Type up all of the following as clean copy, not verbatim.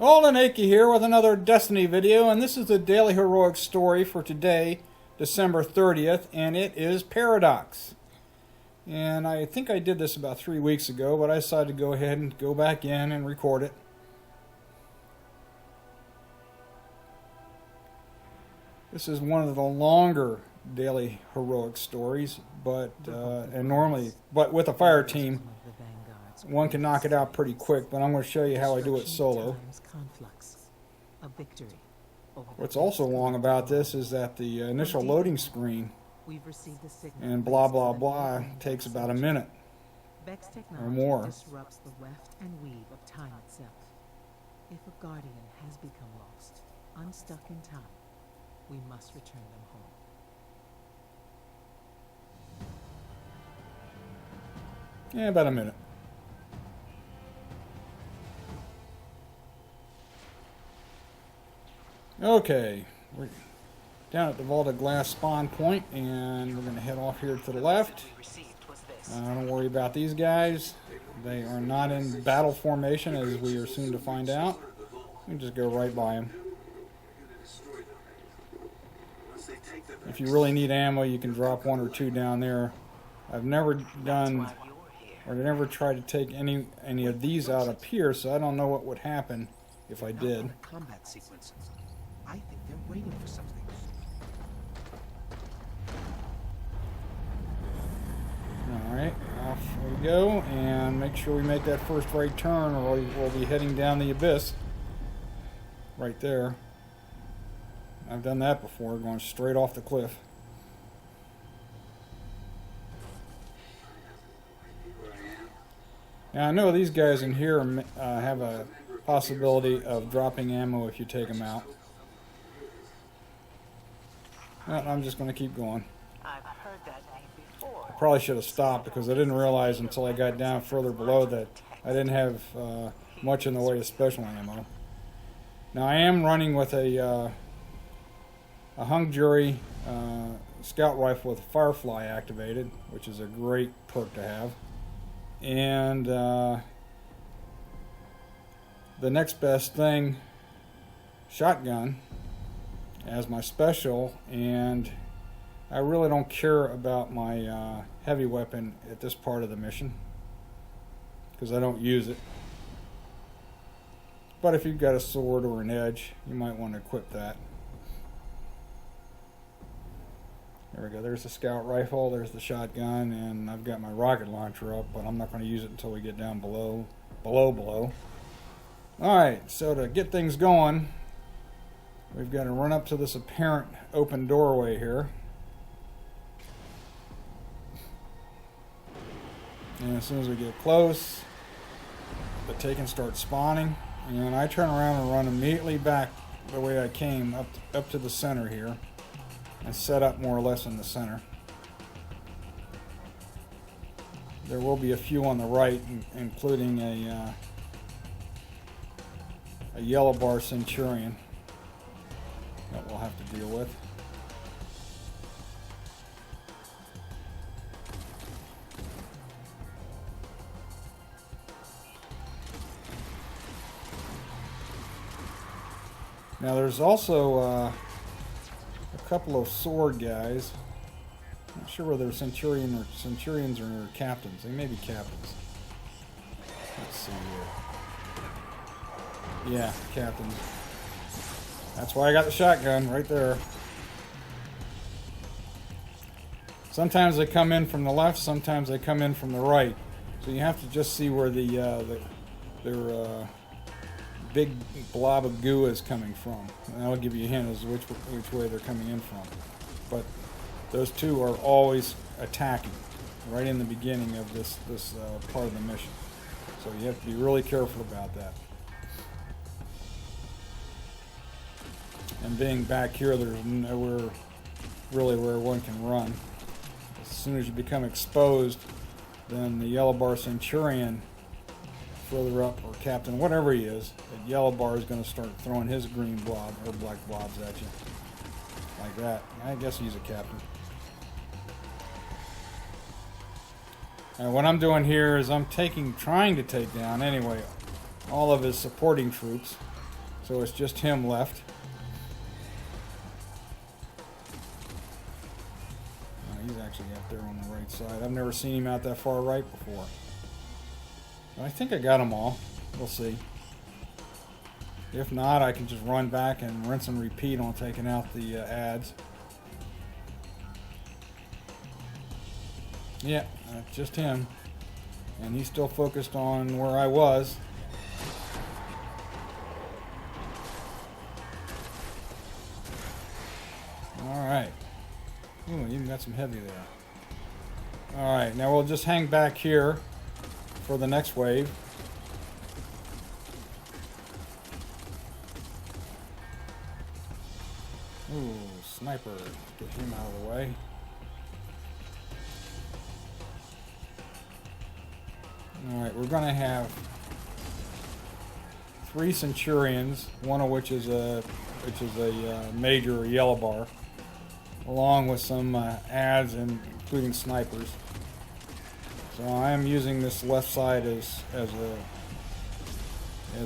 Alden Akey here with another Destiny video, and this is the Daily Heroic story for today, December 30th, and it is Paradox. And I think I did this about 3 weeks ago, but I decided to go ahead and go back in and record it. This is one of the longer Daily Heroic stories, but with a fire team, one can knock it out pretty quick, but I'm going to show you how I do it solo. What's also long about this is that the initial loading screen and blah blah blah takes about a minute or more. Disrupts the weft and weave of time itself. If a guardian has become lost, unstuck in time, we must return them home. Yeah, about a minute. Okay, we're down at the vaulted glass spawn point, and we're going to head off here to the left. Don't worry about these guys. They are not in battle formation, as we are soon to find out. We can just go right by them. If you really need ammo, you can drop one or two down there. I've never done, or never tried to take any of these out up here, so I don't know what would happen if I did. Combat sequences. I think they're waiting for something. Alright, off we go, and make sure we make that first right turn, or we'll be heading down the abyss. Right there. I've done that before, going straight off the cliff. Now I know these guys in here have a possibility of dropping ammo if you take them out. Well, I'm just going to keep going. I've heard that name before. I probably should have stopped because I didn't realize until I got down further below that I didn't have much in the way of special ammo. Now I am running with a hung jury scout rifle with Firefly activated, which is a great perk to have. And the next best thing, shotgun as my special, and I really don't care about my heavy weapon at this part of the mission because I don't use it. But if you've got a sword or an edge, you might want to equip that. There we go, there's the scout rifle, there's the shotgun, and I've got my rocket launcher up, but I'm not going to use it until we get down below. Alright, so to get things going, we've got to run up to this apparent open doorway here. And as soon as we get close, the taken starts spawning, and I turn around and run immediately back the way I came, up to the center here, and set up more or less in the center. There will be a few on the right, including a yellow bar Centurion that we'll have to deal with. Now there's also a couple of sword guys. I'm not sure whether they're Centurions or captains. They may be captains. Let's see here. Yeah, captains. That's why I got the shotgun right there. Sometimes they come in from the left, sometimes they come in from the right. So you have to just see where their big blob of goo is coming from. And that'll give you a hint as to which way they're coming in from. But those two are always attacking right in the beginning of this part of the mission. So you have to be really careful about that. And being back here, there's nowhere really where one can run. As soon as you become exposed, then the yellow bar Centurion further up, or captain, whatever he is, the yellow bar is going to start throwing his green blob or black blobs at you. Like that. I guess he's a captain. And what I'm doing here is I'm trying to take down anyway all of his supporting troops. So it's just him left. He's actually out there on the right side. I've never seen him out that far right before. But I think I got them all. We'll see. If not, I can just run back and rinse and repeat on taking out the ads. Yeah, just him. And he's still focused on where I was. Alright. Ooh, even got some heavy there. Alright, now we'll just hang back here for the next wave. Ooh, sniper. Get him out of the way. Alright, we're going to have 3 Centurions, one of which is a major yellow bar, along with some ads and including snipers. So I am using this left side as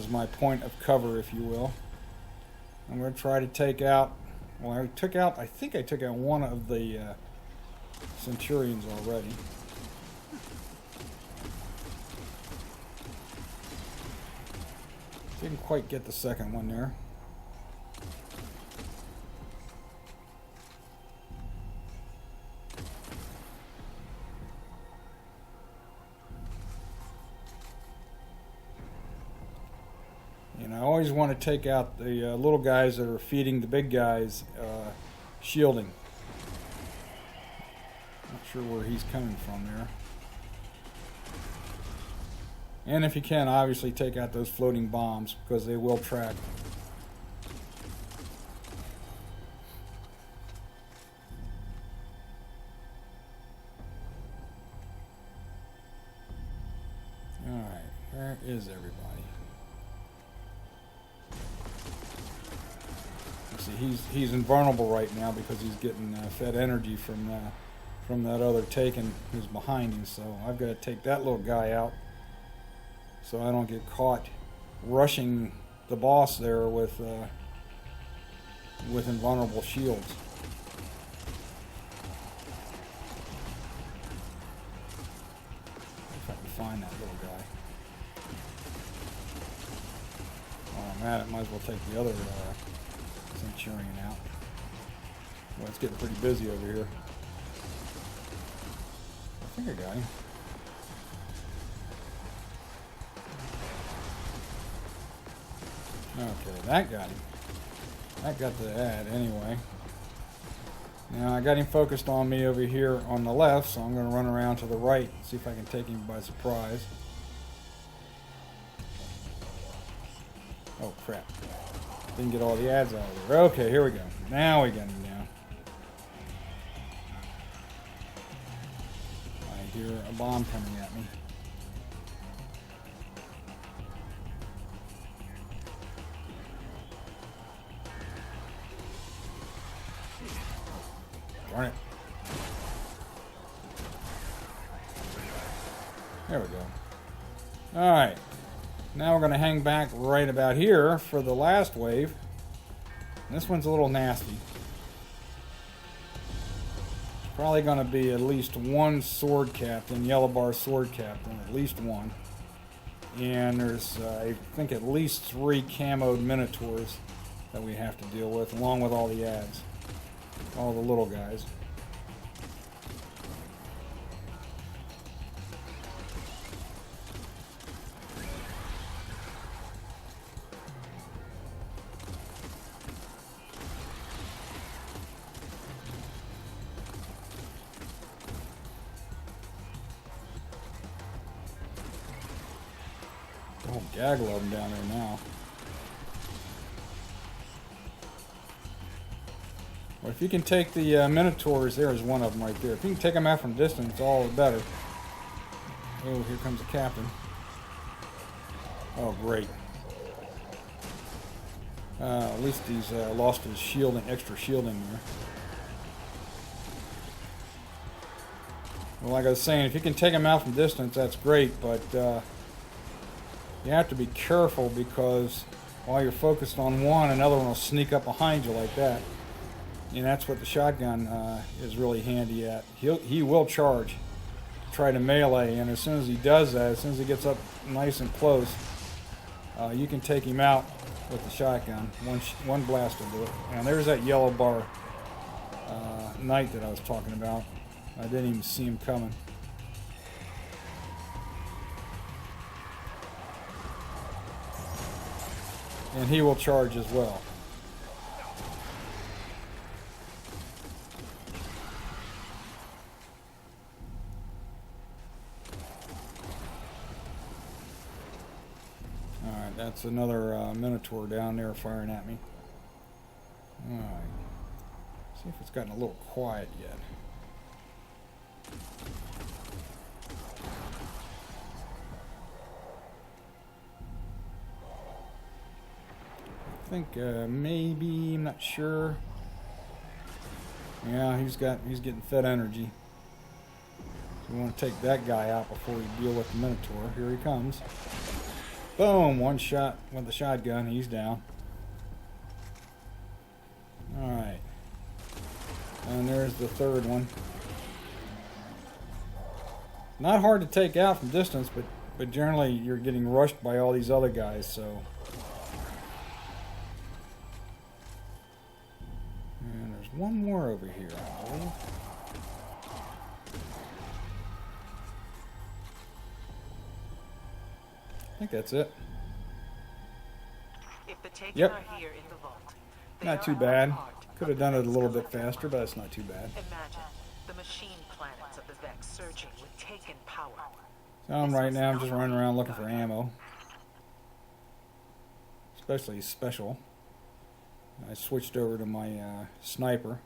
my point of cover, if you will. I'm going to try to take out. Well, I think I took out one of the Centurions already. Didn't quite get the second one there. And I always want to take out the little guys that are feeding the big guys shielding. Not sure where he's coming from there. And if you can, obviously take out those floating bombs, because they will track. Alright, where is everybody? See, he's invulnerable right now because he's getting fed energy from that other Taken who's behind him. So I've got to take that little guy out so I don't get caught rushing the boss there with invulnerable shields. If I can find that little guy. While I'm at it, might as well take the other Centurion out. Well, it's getting pretty busy over here. I think I got him. Okay, that got him. That got the ad anyway. Now I got him focused on me over here on the left, so I'm going to run around to the right and see if I can take him by surprise. Oh crap. Didn't get all the ads out of there. Okay, here we go. Now we got him down. I hear a bomb coming at me. Darn it. There we go. Alright. Now we're going to hang back right about here for the last wave. This one's a little nasty. It's probably going to be at least one sword captain, yellow bar sword captain, at least one. And there's, I think, at least 3 camoed minotaurs that we have to deal with, along with all the ads. All the little guys. A whole gaggle of them down there now. Well, if you can take the Minotaurs, there's one of them right there. If you can take them out from distance, all the better. Oh, here comes the captain. Oh, great. At least he's lost his shielding, extra shielding there. Well, like I was saying, if you can take them out from distance, that's great, but you have to be careful because while you're focused on one, another one will sneak up behind you like that. And that's what the shotgun is really handy at. He will charge, try to melee, and as soon as he does that, as soon as he gets up nice and close, you can take him out with the shotgun. One blast will do it. And there's that yellow bar knight that I was talking about. I didn't even see him coming. And he will charge as well. Alright, that's another Minotaur down there firing at me. Alright. See if it's gotten a little quiet yet. I think maybe, I'm not sure. Yeah, he's getting fed energy. So we want to take that guy out before we deal with the Minotaur. Here he comes. Boom! One shot with the shotgun. He's down. Alright. And there's the third one. Not hard to take out from distance, but generally you're getting rushed by all these other guys, so... And there's one more over here, I believe. I think that's it. If the Taken Yep. are here in the vault, they Not are too at bad. the heart Could have of done it a Vex's little bit government. faster, but it's not too bad. Imagine the machine planets of the Vex surging with Taken power. So right now I'm just running around looking for ammo. Especially special. I switched over to my sniper.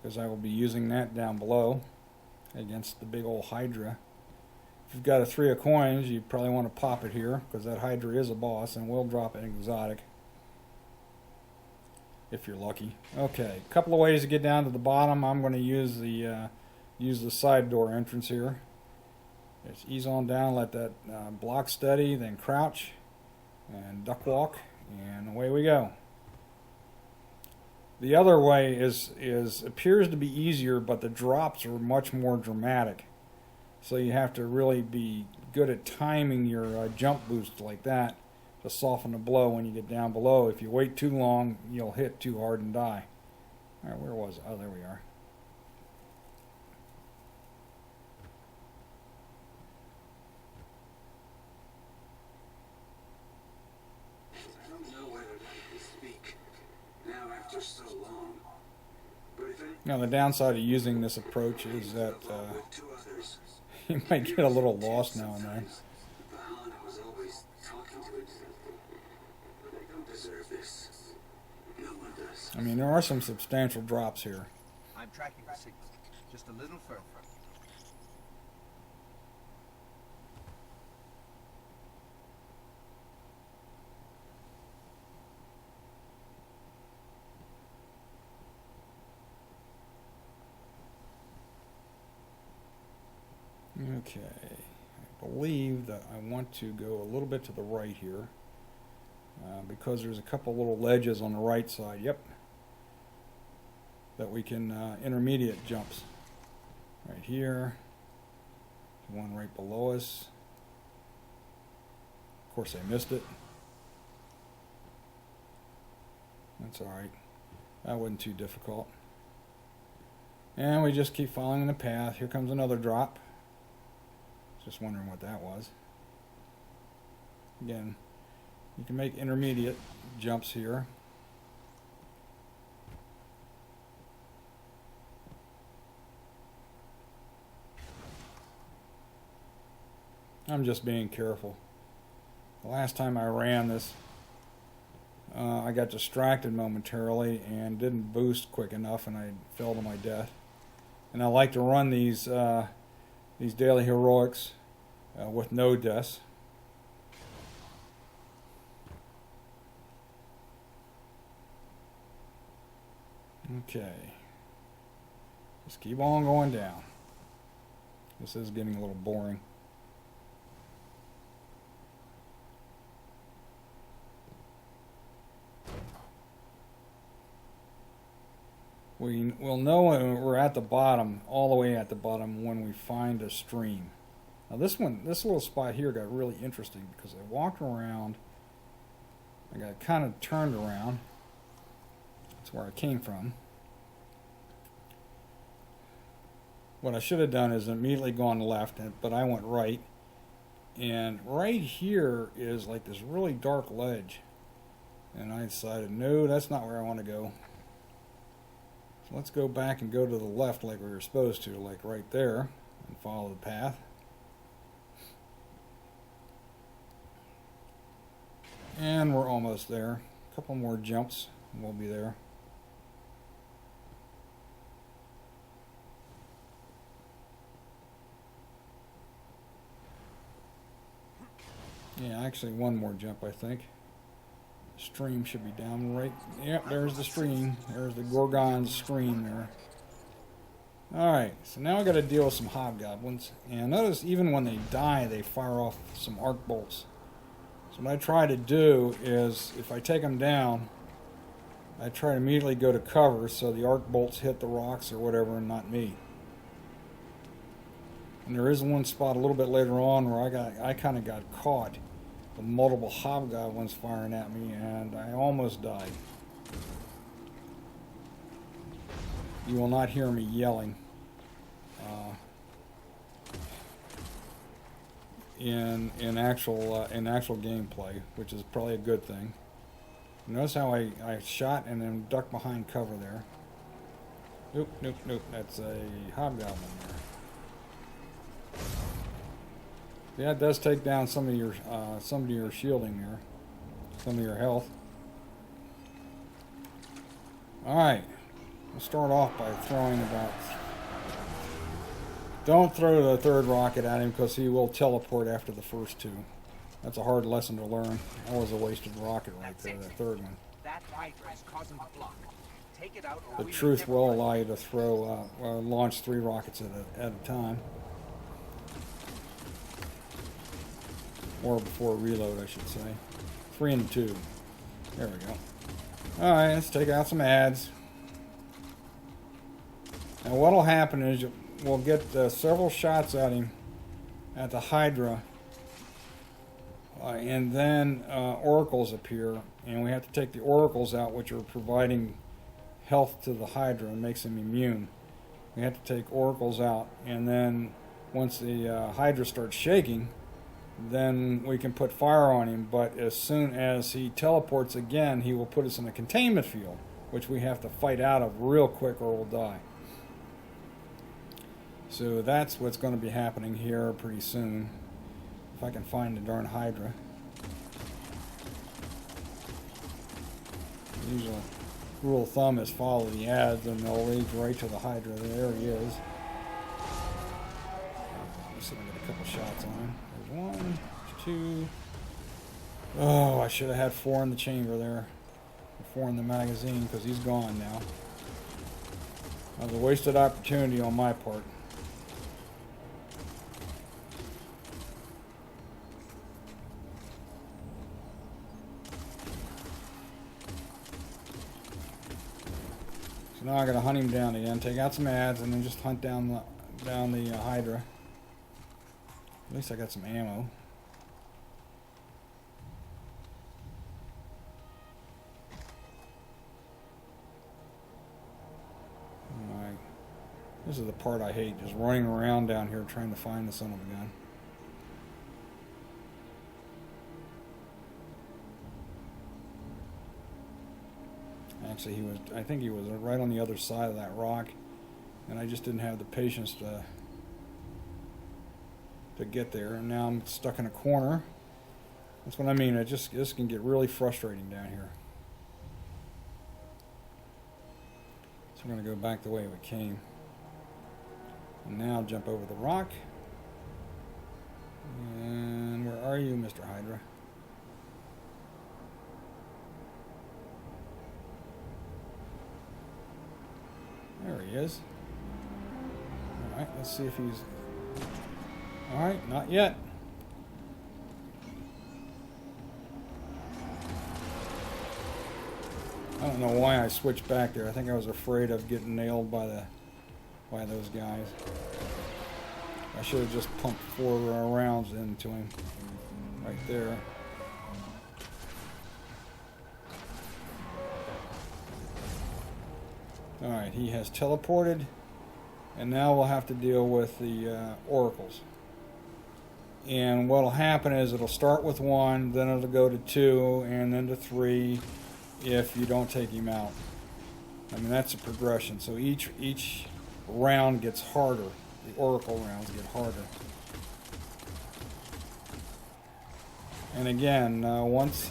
Because I will be using that down below against the big old Hydra. If you've got a 3 of coins, you probably want to pop it here, because that Hydra is a boss and will drop an exotic. If you're lucky. Okay, a couple of ways to get down to the bottom. I'm going to use the side door entrance here. Just ease on down, let that block steady, then crouch and duck walk, and away we go. The other way appears to be easier, but the drops are much more dramatic. So you have to really be good at timing your jump boost like that to soften the blow when you get down below. If you wait too long, you'll hit too hard and die. All right, where was it? Oh, there we are. I don't know whether to speak now after so long. But if Now the downside of using this approach is that with 2 others, you might get a little lost now and then. Bahana was always talking to himself. I don't deserve this. No one does. I mean, there are some substantial drops here. I'm tracking the signal. Just a little further. Okay, I believe that I want to go a little bit to the right here because there's a couple little ledges on the right side, yep, that we can intermediate jumps. Right here, one right below us. Of course I missed it. That's alright, that wasn't too difficult. And we just keep following the path. Here comes another drop. Just wondering what that was. Again, you can make intermediate jumps here. I'm just being careful. The last time I ran this, I got distracted momentarily and didn't boost quick enough, and I fell to my death. And I like to run these daily heroics with no deaths. Okay. Just keep on going down. This is getting a little boring. we'll know when we're at the bottom, all the way at the bottom, when we find a stream. Now this little spot here got really interesting because I walked around, I got kind of turned around. That's where I came from. What I should have done is immediately gone left, but I went right. And right here is like this really dark ledge. And I decided, no, that's not where I want to go. So let's go back and go to the left like we were supposed to, like right there, and follow the path. And we're almost there. A couple more jumps and we'll be there. Yeah, actually one more jump, I think. Stream should be down right. Yep, there's the stream. There's the Gorgon's stream there. Alright, so now I got to deal with some hobgoblins. And notice even when they die, they fire off some arc bolts. So what I try to do is, if I take them down, I try to immediately go to cover so the arc bolts hit the rocks or whatever and not me. And there is one spot a little bit later on where I kind of got caught. Multiple hobgoblins firing at me, and I almost died. You will not hear me yelling in actual gameplay, which is probably a good thing. Notice how I shot and then ducked behind cover there. Nope. That's a hobgoblin there. Yeah, it does take down some of your shielding there, some of your health. All right, we'll start off by throwing about. Don't throw the third rocket at him because he will teleport after the first two. That's a hard lesson to learn. That was a wasted rocket right there, that third one. That Hydra is causing the block. Take it out. The truth will allow you to throw, launch 3 rockets at a time. Or before reload, I should say. 3 and 2. There we go. Alright, let's take out some ads. Now what'll happen is we'll get several shots at him at the Hydra. And then oracles appear. And we have to take the oracles out, which are providing health to the Hydra and makes him immune. We have to take oracles out. And then once the Hydra starts shaking, then we can put fire on him, but as soon as he teleports again, he will put us in a containment field, which we have to fight out of real quick or we'll die. So that's what's going to be happening here pretty soon. If I can find the darn Hydra. Usually, rule of thumb is follow the ads and they'll lead right to the Hydra. There he is. Let's see if I get a couple shots on him. 1, 2. Oh, I should have had 4 in the chamber there. 4 in the magazine because he's gone now. That was a wasted opportunity on my part. So now I gotta hunt him down again, take out some ads, and then just hunt down the Hydra. At least I got some ammo. Alright. This is the part I hate, just running around down here trying to find the son of a gun. Actually, I think he was right on the other side of that rock, and I just didn't have the patience to get there, and now I'm stuck in a corner. That's what I mean. This can get really frustrating down here. So we're going to go back the way we came. And now jump over the rock. And where are you, Mr. Hydra? There he is. Alright, let's see if he's... Alright, not yet. I don't know why I switched back there. I think I was afraid of getting nailed by those guys. I should have just pumped 4 rounds into him right there. Alright, he has teleported, and now we'll have to deal with the oracles. And what'll happen is it'll start with 1, then it'll go to 2, and then to 3 if you don't take him out. I mean, that's a progression. So each round gets harder. The oracle rounds get harder. And again, once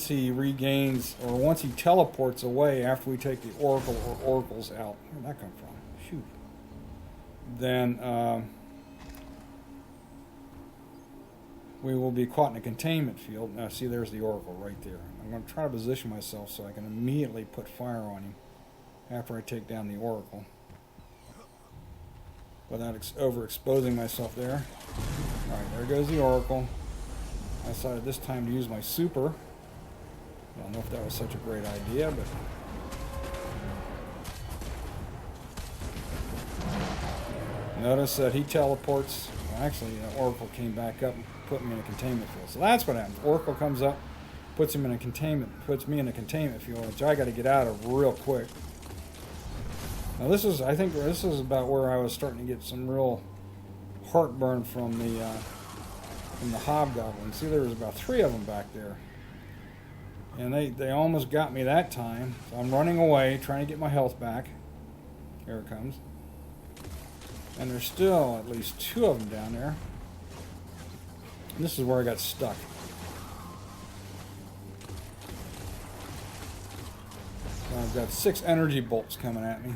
he regains, or once he teleports away after we take the oracle or oracles out, where'd that come from? Shoot. Then we will be caught in a containment field. Now, see, there's the oracle right there. I'm going to try to position myself so I can immediately put fire on him after I take down the oracle, without overexposing myself there. Alright, there goes the oracle. I decided this time to use my super. I don't know if that was such a great idea, but notice that he teleports. Well, actually, Oracle came back up and put me in a containment field. So that's what happens. Oracle comes up, puts me in a containment field, which I got to get out of real quick. Now I think this is about where I was starting to get some real heartburn from the hobgoblins. See, there was about 3 of them back there. And they almost got me that time. So I'm running away, trying to get my health back. Here it comes. And there's still at least 2 of them down there. And this is where I got stuck. So I've got 6 energy bolts coming at me.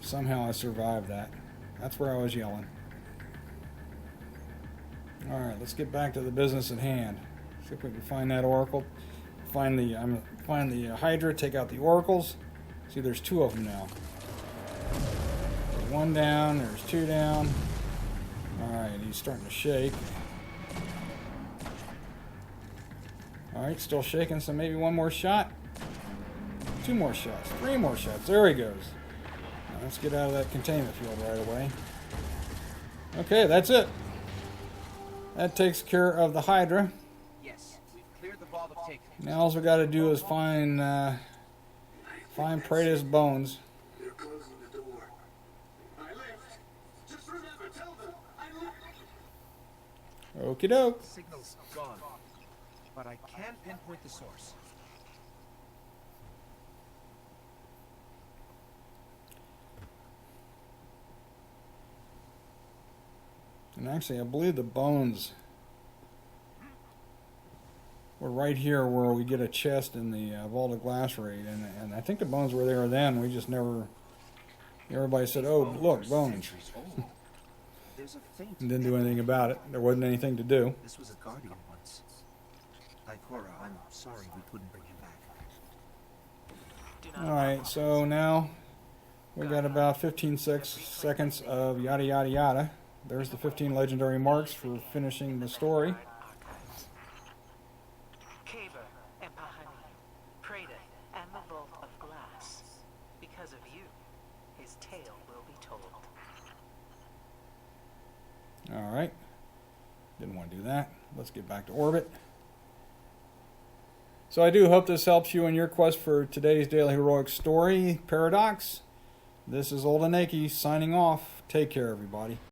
Somehow I survived that. That's where I was yelling. Alright, let's get back to the business at hand. See if we can find that oracle. Find the Hydra, take out the oracles. See, there's 2 of them now. There's 1 down, there's 2 down. Alright, he's starting to shake. Alright, still shaking, so maybe 1 more shot. 2 more shots, 3 more shots. There he goes. Now let's get out of that containment field right away. Okay, that's it. That takes care of the Hydra. Yes, we've cleared the vault of take. Now all we got to do is find Praetor's bones. They're closing the door. I left. Just remember, tell them I left. Okie doke. Signal's gone, but I can pinpoint the source. And actually, I believe the bones were right here where we get a chest in the Vault of Glass raid. And I think the bones were there then. We just never... Everybody said, oh, look, bones. There's a faint And didn't do anything about it. There wasn't anything to do. This was a guardian once. Ikora, I'm sorry we couldn't bring him back. Alright, so now we got about 15 seconds of yada yada yada. There's the 15 legendary marks for finishing the story. Caver, Empahani, Praetor, and the Vault of Glass. Because of you, his tale will be told. Alright. Didn't want to do that. Let's get back to orbit. So I do hope this helps you in your quest for today's Daily Heroic Story Paradox. This is Old Anaki signing off. Take care, everybody.